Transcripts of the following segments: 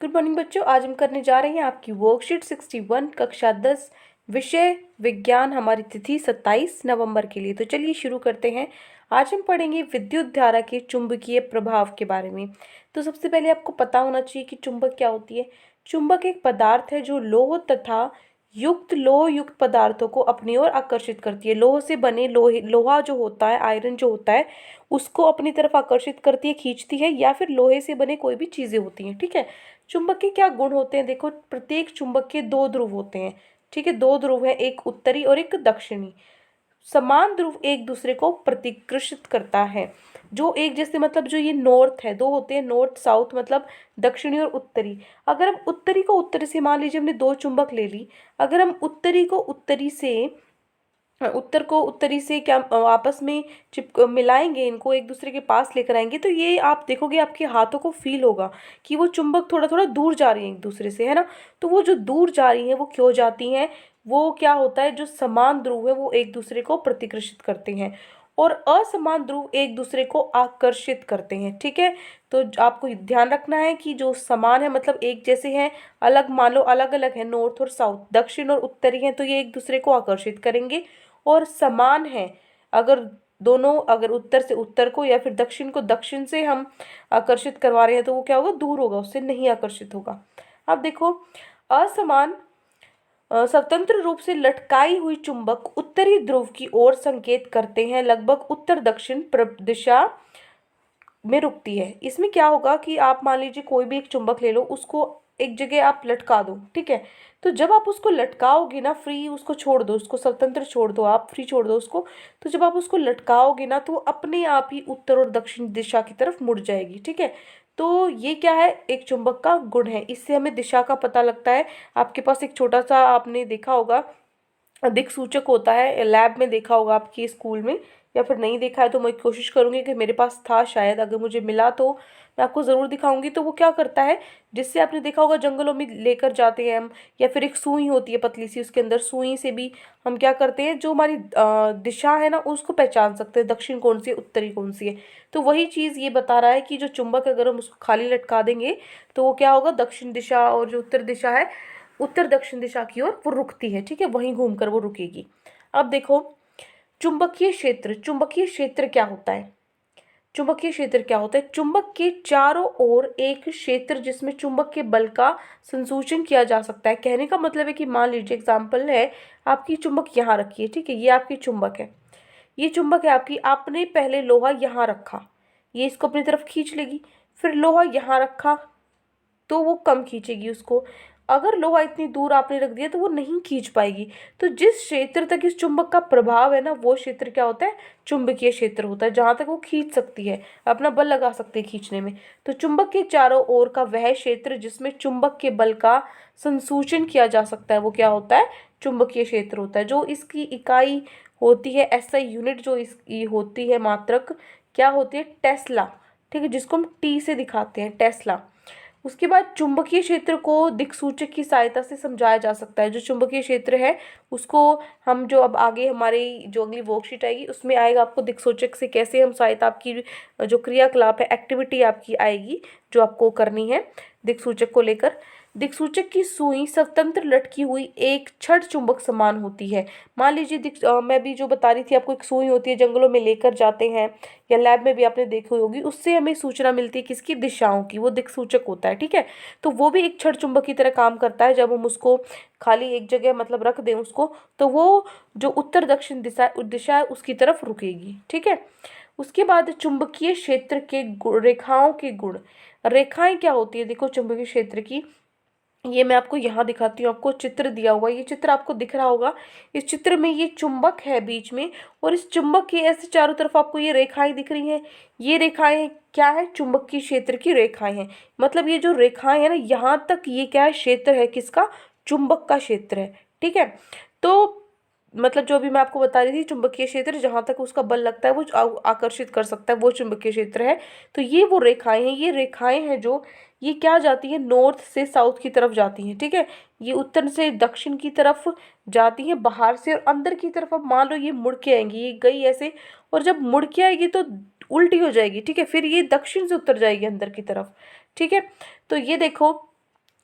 Good morning बच्चों, आज हम करने जा रहे हैं आपकी वर्कशीट 61 कक्षा 10 विषय विज्ञान। हमारी तिथि 27 नवंबर के लिए। तो चलिए शुरू करते हैं। आज हम पढ़ेंगे विद्युत धारा के चुंबकीय प्रभाव के बारे में। तो सबसे पहले आपको पता होना चाहिए कि चुंबक क्या होती है। चुंबक एक पदार्थ है जो लोह तथा लोह युक्त पदार्थों को अपनी ओर आकर्षित करती है। लोह से बने लोहा जो होता है, आयरन जो होता है, उसको अपनी तरफ आकर्षित करती है, खींचती है, या फिर लोहे से बने कोई भी चीजें होती हैं। ठीक है। चुंबक के क्या गुण होते हैं? देखो, प्रत्येक चुंबक के दो ध्रुव होते हैं। ठीक है, दो ध्रुव है, एक उत्तरी और एक दक्षिणी। समान ध्रुव एक दूसरे को प्रतिकृषित करता है। जो एक जैसे, मतलब जो ये नॉर्थ है, दो होते हैं, नॉर्थ साउथ, मतलब दक्षिणी और उत्तरी। अगर हम उत्तरी को उत्तरी से, मान लीजिए हमने दो चुंबक ले ली, अगर हम उत्तरी को उत्तरी से उत्तर को उत्तरी से क्या आपस में चिप मिलाएंगे, इनको एक दूसरे के पास लेकर आएंगे, तो ये आप देखोगे आपके हाथों को फील होगा कि वो चुंबक थोड़ा थोड़ा दूर जा रही हैं एक दूसरे से, है ना। तो वो जो दूर जा रही हैं वो क्यों जाती हैं? वो क्या होता है, जो समान ध्रुव है वो एक दूसरे को प्रतिकृषित करते हैं और असमान ध्रुव एक दूसरे को आकर्षित करते हैं। ठीक है। तो आपको ध्यान रखना है कि जो समान है मतलब एक जैसे हैं, अलग मान लो अलग अलग है, नॉर्थ और साउथ, दक्षिण और उत्तरी हैं, तो ये एक दूसरे को आकर्षित करेंगे। और समान है, अगर दोनों, अगर उत्तर से उत्तर को या फिर दक्षिण को दक्षिण से हम आकर्षित करवा रहे हैं, तो वो क्या होगा, दूर होगा, उससे नहीं आकर्षित होगा। अब देखो, असमान स्वतंत्र रूप से लटकाई हुई चुंबक उत्तरी ध्रुव की ओर संकेत करते हैं, लगभग उत्तर दक्षिण दिशा में रुकती है। इसमें क्या होगा कि आप मान लीजिए कोई भी एक चुंबक ले लो, उसको एक जगह आप लटका दो। ठीक है। तो जब आप उसको लटकाओगे ना, फ्री उसको छोड़ दो, उसको स्वतंत्र छोड़ दो, आप फ्री छोड़ दो उसको। तो जब आप उसको लटकाओगे ना, तो वो अपने आप ही उत्तर और दक्षिण दिशा की तरफ मुड़ जाएगी। ठीक है। तो ये क्या है, एक चुंबक का गुण है, इससे हमें दिशा का पता लगता है। आपके पास एक छोटा सा, आपने देखा होगा, दिक् सूचक होता है, लैब में देखा होगा आपके स्कूल में, या फिर नहीं देखा है तो मैं कोशिश करूंगी कि मेरे पास था शायद, अगर मुझे मिला तो मैं आपको ज़रूर दिखाऊंगी। तो वो क्या करता है, जिससे आपने देखा होगा जंगलों में लेकर जाते हैं हम, या फिर एक सुई होती है पतली सी, उसके अंदर सुई से भी हम क्या करते हैं, जो हमारी दिशा है ना, उसको पहचान सकते हैं, दक्षिण कौन सी है, उत्तरी कौन सी है। तो वही चीज़ ये बता रहा है कि जो चुंबक अगर हम उसको खाली लटका देंगे, तो वो क्या होगा, दक्षिण दिशा और जो उत्तर दिशा है, उत्तर दक्षिण दिशा की ओर वो रुकती है। ठीक है, वहीं घूमकर वो रुकेगी। अब देखो, चुंबकीय क्षेत्र। चुंबकीय क्षेत्र क्या होता है? चुंबकीय क्षेत्र क्या होता है? चुंबक के चारों ओर एक क्षेत्र जिसमें चुंबक के बल का संसूचन किया जा सकता है। कहने का मतलब है कि मान लीजिए एग्जाम्पल है, आपकी चुंबक यहाँ रखी है। ठीक है, ये आपकी चुंबक है, ये चुंबक है आपकी। आपने पहले लोहा यहाँ रखा, ये इसको अपनी तरफ खींच लेगी। फिर लोहा यहाँ रखा, तो वो कम खींचेगी उसको। अगर लोहा इतनी दूर आपने रख दिया तो वो नहीं खींच पाएगी। तो जिस क्षेत्र तक इस चुंबक का प्रभाव है ना, वो क्षेत्र क्या होता है, चुंबकीय क्षेत्र होता है, जहां तक वो खींच सकती है, अपना बल लगा सकती है खींचने में। तो चुंबक के चारों ओर का वह क्षेत्र जिसमें चुंबक के बल का संसूचन किया जा सकता है, वो क्या होता है, चुंबकीय क्षेत्र होता है। जो इसकी इकाई होती है, एसआई यूनिट जो इसकी होती है, मात्रक क्या होती है, टेस्ला। ठीक है, जिसको हम टी से दिखाते हैं, टेस्ला। उसके बाद चुंबकीय क्षेत्र को दिक्सूचक की सहायता से समझाया जा सकता है। जो चुंबकीय क्षेत्र है उसको हम, जो अब आगे हमारी जो अगली वर्कशीट आएगी उसमें आएगा, आपको दिक्सूचक से कैसे हम सहायता, आपकी जो क्रियाकलाप है, एक्टिविटी आपकी आएगी जो आपको करनी है दिक्सूचक को लेकर। दिक्सूचक की सुई स्वतंत्र लटकी हुई एक छड़ चुंबक समान होती है। मान लीजिए मैं भी जो बता रही थी आपको, एक सुई होती है, जंगलों में लेकर जाते हैं, या लैब में भी आपने देखी होगी, उससे हमें सूचना मिलती है किसकी, दिशाओं की, वो दिक्सूचक होता है। ठीक है। तो वो भी एक छड़ चुंबक की तरह काम करता है। जब हम उसको खाली एक जगह मतलब रख दें उसको, तो वो जो उत्तर दक्षिण दिशा है उसकी तरफ रुकेगी। ठीक है। उसके बाद चुंबकीय क्षेत्र के रेखाओं के गुण। रेखाएं क्या होती है, देखो चुंबकीय क्षेत्र की, ये मैं आपको यहाँ दिखाती हूँ। आपको चित्र दिया हुआ, ये चित्र आपको दिख रहा होगा। इस चित्र में ये चुंबक है बीच में, और इस चुंबक के ऐसे चारों तरफ आपको ये रेखाएं दिख रही हैं। ये रेखाएं क्या है, चुंबकीय क्षेत्र की रेखाएं हैं। मतलब ये जो रेखाएं है ना, यहाँ तक ये क्या है, क्षेत्र है किसका, चुंबक का क्षेत्र है। ठीक है। तो मतलब जो भी मैं आपको बता रही थी, चुंबकीय क्षेत्र जहां तक उसका बल लगता है वो आकर्षित कर सकता है, वो चुंबकीय क्षेत्र है। तो ये वो रेखाएं हैं, ये रेखाएं हैं जो, ये क्या जाती है, नॉर्थ से साउथ की तरफ जाती हैं। ठीक है। ये उत्तर से दक्षिण की तरफ जाती हैं बाहर से, और अंदर की तरफ अब मान लो ये मुड़ के आएंगी, ये गई ऐसे, और जब मुड़ के आएगी तो उल्टी हो जाएगी। ठीक है। फिर ये दक्षिण से उत्तर जाएगी अंदर की तरफ। ठीक है। तो ये देखो,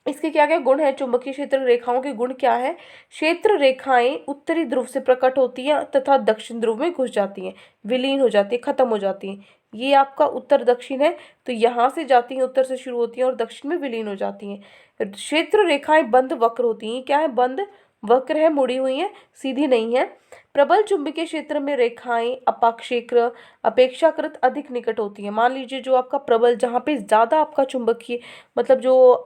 इसके क्या क्या गुण है, चुंबकीय क्षेत्र रेखाओं के गुण क्या है। क्षेत्र रेखाएं उत्तरी ध्रुव से प्रकट होती हैं तथा दक्षिण ध्रुव में घुस जाती हैं, विलीन हो जाती है, खत्म हो जाती हैं। ये आपका उत्तर दक्षिण है, तो यहाँ से जाती हैं, उत्तर से शुरू होती हैं और दक्षिण में विलीन हो जाती हैं। क्षेत्र रेखाएं बंद वक्र होती हैं, क्या है, बंद वक्र है, मुड़ी हुई है, सीधी नहीं है। प्रबल चुंबकीय क्षेत्र में रेखाएं अपाक्षेत्र अपेक्षाकृत अधिक निकट होती हैं। मान लीजिए जो आपका प्रबल, जहाँ पे ज्यादा आपका चुंबकीय मतलब जो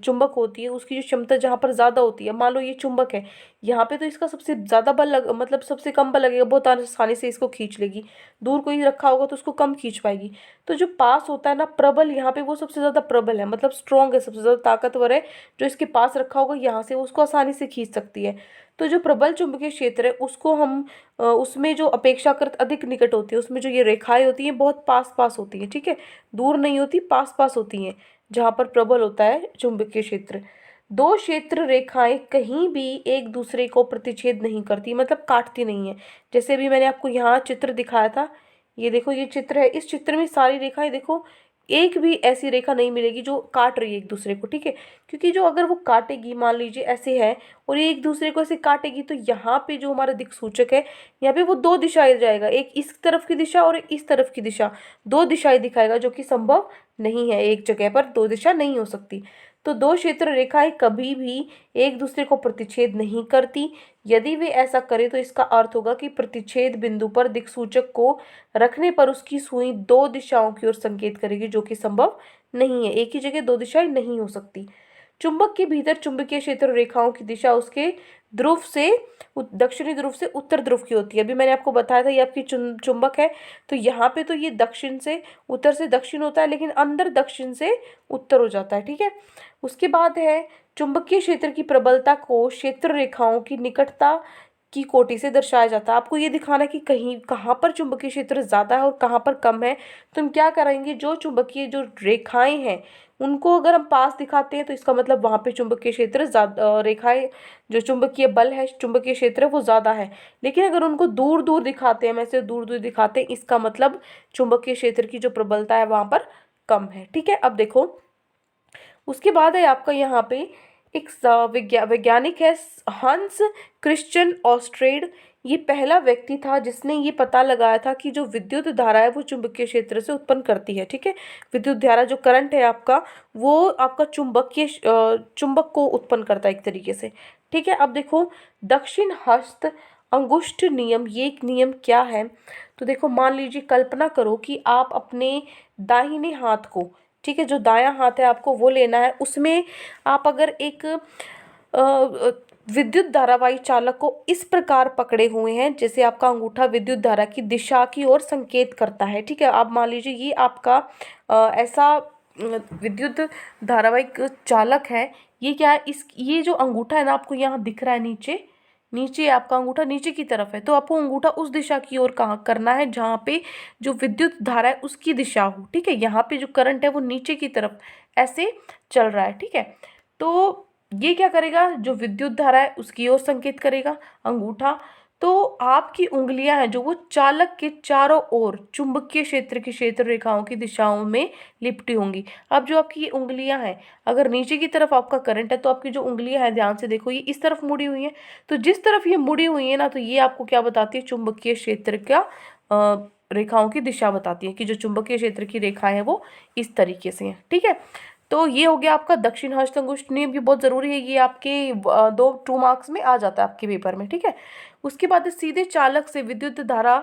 चुंबक होती है उसकी जो क्षमता जहाँ पर ज्यादा होती है, मान लो ये चुंबक है, यहाँ पे तो इसका सबसे ज्यादा बल मतलब सबसे कम बल लगेगा, बहुत आसानी से इसको खींच लेगी। दूर कोई रखा होगा तो उसको कम खींच पाएगी। तो जो पास होता है ना प्रबल, यहाँ पे वो सबसे ज्यादा प्रबल है, मतलब स्ट्रॉन्ग है, सबसे ज्यादा ताकतवर है। जो इसके पास रखा होगा यहाँ से उसको आसानी से खींच सकती है। तो जो प्रबल चुंबकीय क्षेत्र है उसको हम उसमें जो अपेक्षाकृत अधिक निकट होती है, उसमें जो ये रेखाएं होती हैं बहुत पास पास होती हैं, ठीक है, दूर नहीं होती, पास पास होती हैं, जहाँ पर प्रबल होता है चुंबकीय क्षेत्र। दो क्षेत्र रेखाएं कहीं भी एक दूसरे को प्रतिच्छेद नहीं करती, मतलब काटती नहीं है। जैसे अभी मैंने आपको यहाँ चित्र दिखाया था, ये देखो ये चित्र है, इस चित्र में सारी रेखाएं देखो, एक भी ऐसी रेखा नहीं मिलेगी जो काट रही है एक दूसरे को, ठीक है। क्योंकि जो अगर वो काटेगी, मान लीजिए ऐसे है और ये एक दूसरे को ऐसे काटेगी, तो यहाँ पे जो हमारा दिक्सूचक है, यहाँ पे वो दो दिशाएं जाएगा, एक इस तरफ की दिशा और एक इस तरफ की दिशा, दो दिशाएं दिखाएगा, जो कि संभव नहीं है, एक जगह पर दो दिशा नहीं हो सकती। तो दो क्षेत्र रेखाएं कभी भी एक दूसरे को प्रतिच्छेद नहीं करती। यदि वे ऐसा करें तो इसका अर्थ होगा कि प्रतिच्छेद बिंदु पर दिक्सूचक को रखने पर उसकी सुई दो दिशाओं की ओर संकेत करेगी, जो कि संभव नहीं है, एक ही जगह दो दिशाएं नहीं हो सकती। चुंबक के भीतर चुंबकीय क्षेत्र रेखाओं की दिशा उसके ध्रुव से दक्षिणी ध्रुव से उत्तर ध्रुव की होती है। अभी मैंने आपको बताया था ये आपकी चुंबक है, तो यहाँ पे तो ये दक्षिण से उत्तर से दक्षिण होता है, लेकिन अंदर दक्षिण से उत्तर हो जाता है, ठीक है। उसके बाद है चुंबकीय क्षेत्र की प्रबलता को क्षेत्र रेखाओं की निकटता की कोटि से दर्शाया जाता है। आपको ये दिखाना कि कहीं कहाँ पर चुंबकीय क्षेत्र ज़्यादा है और कहाँ पर कम है, तो हम क्या करेंगे, जो चुंबकीय जो रेखाएं हैं उनको अगर हम पास दिखाते हैं तो इसका मतलब वहाँ पे चुंबकीय क्षेत्र ज़्यादा, रेखाएं जो चुंबकीय बल है, चुंबकीय क्षेत्र है वो ज़्यादा है। लेकिन अगर उनको दूर दूर दिखाते हैं, वैसे दूर दूर दिखाते हैं, इसका मतलब चुंबकीय क्षेत्र की जो प्रबलता है वहाँ पर कम है, ठीक है। अब देखो उसके बाद है आपका यहाँ पे एक वैज्ञानिक है हंस क्रिश्चियन ऑस्ट्रेड। ये पहला व्यक्ति था जिसने ये पता लगाया था कि जो विद्युत धारा है वो चुंबकीय क्षेत्र से उत्पन्न करती है, ठीक है। विद्युत धारा जो करंट है आपका, वो आपका चुंबक को उत्पन्न करता है एक तरीके से, ठीक है। अब देखो दक्षिण हस्त अंगुष्ठ नियम, ये एक नियम क्या है, तो देखो मान लीजिए कल्पना करो कि आप अपने दाहिने हाथ को, ठीक है, जो दायां हाथ है आपको वो लेना है, उसमें आप अगर एक विद्युत धारावाही चालक को इस प्रकार पकड़े हुए हैं जैसे आपका अंगूठा विद्युत धारा की दिशा की ओर संकेत करता है, ठीक है। आप मान लीजिए ये आपका ऐसा विद्युत धारावाहिक चालक है, ये क्या है, इस ये जो अंगूठा है ना आपको यहाँ दिख रहा है, नीचे नीचे आपका अंगूठा नीचे की तरफ है, तो आपको अंगूठा उस दिशा की ओर कहाँ करना है जहाँ पे जो विद्युत धारा है उसकी दिशा हो, ठीक है। यहाँ पे जो करंट है वो नीचे की तरफ ऐसे चल रहा है, ठीक है। तो ये क्या करेगा, जो विद्युत धारा है उसकी ओर संकेत करेगा अंगूठा। तो आपकी उंगलियां हैं जो वो चालक के चारों ओर चुंबकीय क्षेत्र की क्षेत्र रेखाओं की दिशाओं में लिपटी होंगी। अब जो आपकी ये उंगलियां हैं, अगर नीचे की तरफ आपका करंट है तो आपकी जो उंगलियां हैं ध्यान से देखो ये इस तरफ मुड़ी हुई हैं, तो जिस तरफ ये मुड़ी हुई है ना, तो ये आपको क्या बताती है, चुंबकीय क्षेत्र का रेखाओं की दिशा बताती है कि जो चुंबकीय क्षेत्र की रेखाएं हैं वो इस तरीके से हैं, ठीक है। तो ये हो गया आपका दक्षिण हस्त अंगुष्ठ नियम, भी बहुत जरूरी है, ये आपके 2 मार्क्स में आ जाता है आपके पेपर में, ठीक है। उसके बाद सीधे चालक से विद्युत धारा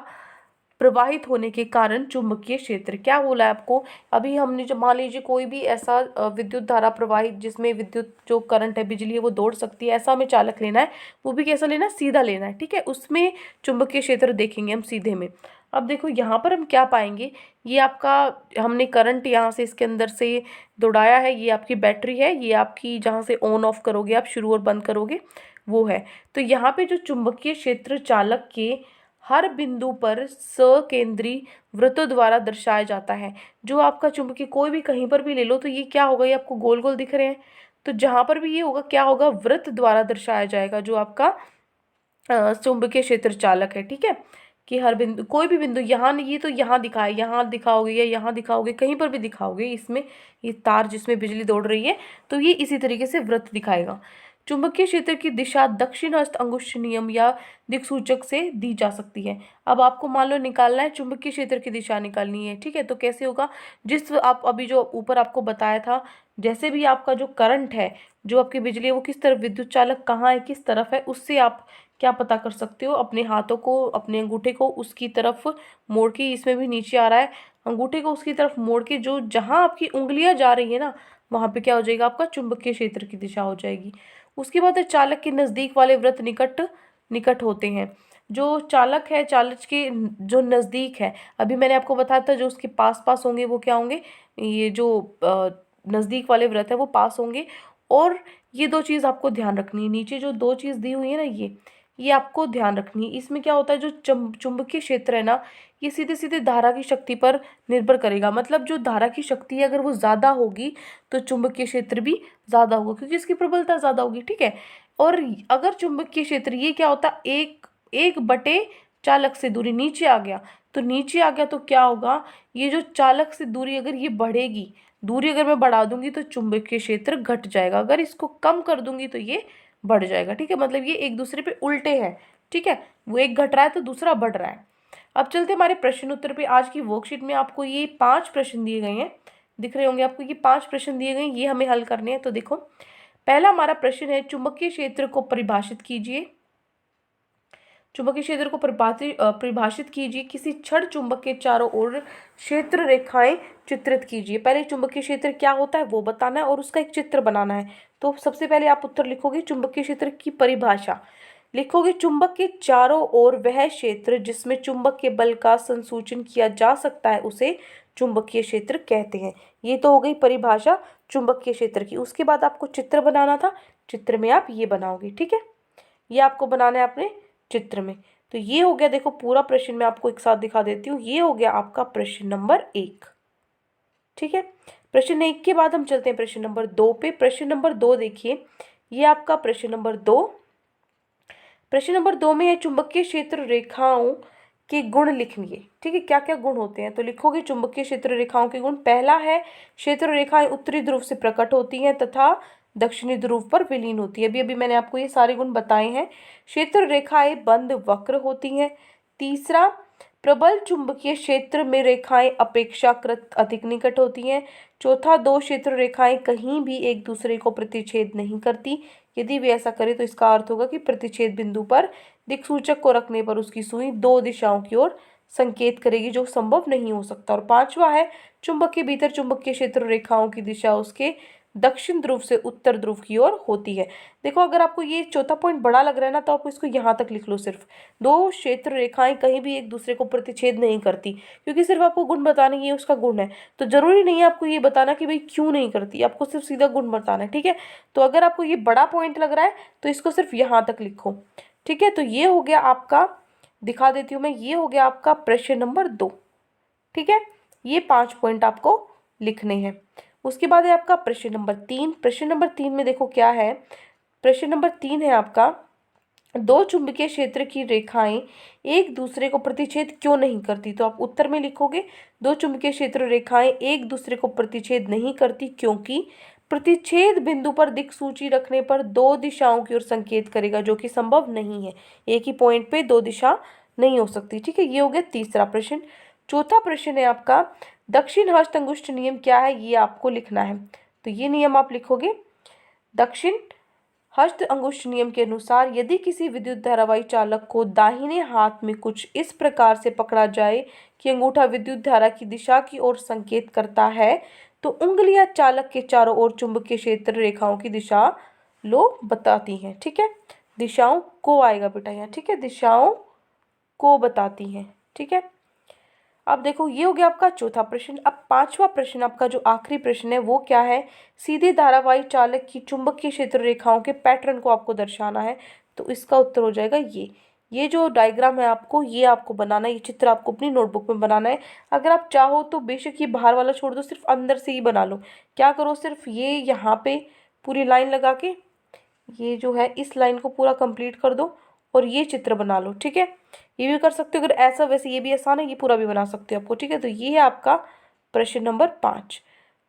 प्रवाहित होने के कारण चुंबकीय क्षेत्र, क्या बोला है आपको, अभी हमने जो मान लीजिए कोई भी ऐसा विद्युत धारा प्रवाहित जिसमें विद्युत जो करंट है, बिजली है वो दौड़ सकती है, ऐसा हमें चालक लेना है, वो भी कैसा लेना है, सीधा लेना है, ठीक है। उसमें चुंबकीय क्षेत्र देखेंगे हम सीधे में। अब देखो यहाँ पर हम क्या पाएंगे, ये आपका हमने करंट यहाँ से इसके अंदर से दौड़ाया है, ये आपकी बैटरी है, ये आपकी जहाँ से ऑन ऑफ करोगे आप, शुरू और बंद करोगे वो है। तो यहाँ पे जो चुंबकीय क्षेत्र चालक के हर बिंदु पर सकेंद्री वृत्तों द्वारा दर्शाया जाता है। जो आपका चुंबकीय कोई भी कहीं पर भी ले लो तो ये क्या होगा, ये आपको गोल गोल दिख रहे हैं, तो जहाँ पर भी ये होगा क्या होगा, वृत्त द्वारा दर्शाया जाएगा जो आपका चुंबकीय क्षेत्र चालक है, ठीक है। कि हर बिंदु, कोई भी बिंदु यहाँ नहीं, ये तो यहाँ दिखाए, यहाँ दिखाओगे या यहाँ दिखाओगे, कहीं पर भी दिखाओगे इसमें, ये तार जिसमें बिजली दौड़ रही है, तो ये इसी तरीके से वृत्त दिखाएगा। चुंबकीय क्षेत्र की दिशा दक्षिण हस्त अंगुष्ठ नियम या दिक्सूचक से दी जा सकती है। अब आपको मान लो निकालना है, चुंबकीय क्षेत्र की दिशा निकालनी है, ठीक है। तो कैसे होगा, जिस आप अभी जो ऊपर आपको बताया था, जैसे भी आपका जो करंट है, जो आपकी बिजली है, वो किस तरफ, विद्युत चालक कहाँ है, किस तरफ है, उससे आप क्या पता कर सकते हो, अपने हाथों को, अपने अंगूठे को उसकी तरफ मोड़ के, इसमें भी नीचे आ रहा है, अंगूठे को उसकी तरफ मोड़ के, जो जहाँ आपकी उंगलियां जा रही है ना, वहां पे क्या हो जाएगा, आपका चुंबकीय क्षेत्र की दिशा हो जाएगी। उसके बाद चालक के नजदीक वाले वृत्त निकट निकट होते हैं। जो चालक है, चालक के जो नजदीक है, अभी मैंने आपको बताया था, जो उसके पास पास होंगे वो क्या होंगे, ये जो नजदीक वाले वृत्त है वो पास होंगे। और ये दो चीज आपको ध्यान रखनी है, नीचे जो दो चीज दी हुई है ना, ये आपको ध्यान रखनी है। इसमें क्या होता है, जो चुंबकीय क्षेत्र है ना, ये सीधे सीधे धारा की शक्ति पर निर्भर करेगा। मतलब जो धारा की शक्ति है, अगर वो ज़्यादा होगी तो चुंबकीय क्षेत्र भी ज़्यादा होगा, क्योंकि इसकी प्रबलता ज़्यादा होगी, ठीक है। और अगर चुंबकीय क्षेत्र, ये क्या होता है, एक एक बटे चालक से दूरी नीचे आ गया, तो नीचे आ गया तो क्या होगा, ये जो चालक से दूरी अगर ये बढ़ेगी, दूरी अगर मैं बढ़ा दूंगी तो चुंबकीय क्षेत्र घट जाएगा, अगर इसको कम कर दूंगी तो ये बढ़ जाएगा, ठीक है। मतलब ये एक दूसरे पे उल्टे हैं, ठीक है। वो एक घट रहा है तो दूसरा बढ़ रहा है। अब चलते हमारे प्रश्न उत्तर पे। आज की वर्कशीट में आपको ये 5 प्रश्न दिए गए हैं, दिख रहे होंगे आपको, ये 5 प्रश्न दिए गए हैं, ये हमें हल करने हैं। तो देखो, पहला हमारा प्रश्न है, चुंबकीय क्षेत्र को परिभाषित कीजिए। चुंबकीय क्षेत्र को परिभाषित कीजिए। किसी छड़ चुंबक के चारों ओर क्षेत्र रेखाएं चित्रित कीजिए। पहले चुंबकीय क्षेत्र क्या होता है वो बताना है और उसका एक चित्र बनाना है। तो सबसे पहले आप उत्तर लिखोगे, चुंबकीय क्षेत्र की परिभाषा लिखोगे, चुंबक के चारों ओर वह क्षेत्र जिसमें चुंबक के बल का संसूचन किया जा सकता है उसे चुंबकीय क्षेत्र कहते हैं। ये तो हो गई परिभाषा चुंबकीय क्षेत्र की। उसके बाद आपको चित्र बनाना था, चित्र में आप ये बनाओगे, ठीक है। ये आपको बनाना है अपने चित्र में। तो ये हो गया, देखो पूरा प्रश्न मैं आपको एक साथ दिखा देती हूँ। ये हो गया आपका प्रश्न नंबर 1, ठीक है। प्रश्न 1 के बाद हम चलते हैं प्रश्न नंबर 2 पे। प्रश्न नंबर 2 देखिए, ये आपका प्रश्न नंबर 2। प्रश्न नंबर 2 में है, चुंबकीय क्षेत्र रेखाओं के गुण लिखिए, ठीक है। क्या क्या गुण होते हैं, तो लिखोगे चुंबकीय क्षेत्र रेखाओं के गुण। पहला है, क्षेत्र रेखाएं उत्तरी ध्रुव से प्रकट होती हैं तथा दक्षिणी ध्रुव पर विलीन होती है। अभी अभी मैंने आपको ये सारे गुण बताए हैं। क्षेत्र रेखाएं बंद वक्र होती हैं। तीसरा, प्रबल चुंबकीय क्षेत्र में रेखाएं अपेक्षाकृत अधिक निकट होती हैं। चौथा, दो क्षेत्र रेखाएं कहीं भी एक दूसरे को प्रतिच्छेद नहीं करती। यदि वे ऐसा करें तो इसका अर्थ होगा कि प्रतिच्छेद बिंदु पर दिक्सूचक को रखने पर उसकी सुई दो दिशाओं की ओर संकेत करेगी, जो संभव नहीं हो सकता। और पांचवा है, चुंबक के भीतर चुंबकीय क्षेत्र रेखाओं की दिशा उसके दक्षिण ध्रुव से उत्तर ध्रुव की ओर होती है। देखो, अगर आपको ये चौथा पॉइंट बड़ा लग रहा है ना, तो आप इसको यहाँ तक लिख लो। सिर्फ दो क्षेत्र रेखाएं कहीं भी एक दूसरे को प्रतिच्छेद नहीं करती, क्योंकि सिर्फ आपको गुण बताना, ये उसका गुण है। तो जरूरी नहीं है आपको ये बताना कि भाई क्यों नहीं करती, आपको सिर्फ सीधा गुण बताना है, ठीक है। तो अगर आपको ये बड़ा पॉइंट लग रहा है तो इसको सिर्फ यहाँ तक लिखो, ठीक है। तो ये हो गया आपका, दिखा देती हूँ मैं, ये हो गया आपका प्रश्न नंबर 2, ठीक है। ये 5 पॉइंट आपको लिखने हैं। उसके बाद है आपका प्रश्न नंबर 3। प्रश्न नंबर 3 में देखो क्या है, प्रश्न नंबर 3 है आपका, दो चुंबकीय क्षेत्र की रेखाएं एक दूसरे को प्रतिच्छेद क्यों नहीं करती। तो आप उत्तर में लिखोगे, दो चुंबकीय क्षेत्र रेखाएं एक दूसरे को प्रतिच्छेद नहीं करती क्योंकि प्रतिच्छेद बिंदु पर दिक्सूची रखने पर दो दिशाओं की ओर संकेत करेगा, जो कि संभव नहीं है। एक ही पॉइंट पे दो दिशा नहीं हो सकती, ठीक है। ये हो गया तीसरा प्रश्न। चौथा प्रश्न है आपका, दक्षिण हस्त अंगुष्ठ नियम क्या है, ये आपको लिखना है। तो ये नियम आप लिखोगे, दक्षिण हस्त अंगुष्ठ नियम के अनुसार यदि किसी विद्युत धारावाही चालक को दाहिने हाथ में कुछ इस प्रकार से पकड़ा जाए कि अंगूठा विद्युत धारा की दिशा की ओर संकेत करता है, तो उंगलियां चालक के चारों ओर चुंबकीय क्षेत्र रेखाओं की दिशा लो बताती हैं, ठीक है। दिशाओं को आएगा बेटा यहाँ, ठीक है, दिशाओं को बताती हैं, ठीक है। अब देखो, ये हो गया आपका चौथा प्रश्न। अब पांचवा प्रश्न, आपका जो आखिरी प्रश्न है वो क्या है, सीधे धारावाही चालक की चुंबकीय क्षेत्र रेखाओं के पैटर्न को आपको दर्शाना है। तो इसका उत्तर हो जाएगा ये जो डायग्राम है आपको, ये आपको बनाना है, ये चित्र आपको अपनी नोटबुक में बनाना है। अगर आप चाहो तो बेशक ये बाहर वाला छोड़ दो, सिर्फ अंदर से ही बना लो। क्या करो, सिर्फ ये यहाँ पे पूरी लाइन लगा के, ये जो है इस लाइन को पूरा कंप्लीट कर दो और ये चित्र बना लो। ठीक है, ये भी कर सकते हो। अगर ऐसा वैसे ये भी आसान है, ये पूरा भी बना सकते हो आपको। ठीक है, तो ये है आपका प्रश्न नंबर 5।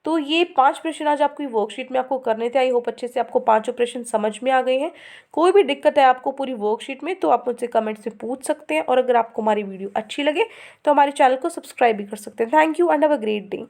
तो ये 5 प्रश्न आज आपकी वर्कशीट में आपको करने थे। आई होप अच्छे से आपको पांचों प्रश्न समझ में आ गए हैं। कोई भी दिक्कत है आपको पूरी वर्कशीट में तो आप मुझसे कमेंट से पूछ सकते हैं। और अगर आपको हमारी वीडियो अच्छी लगे तो हमारे चैनल को सब्सक्राइब भी कर सकते हैं। Thank you and have a great day.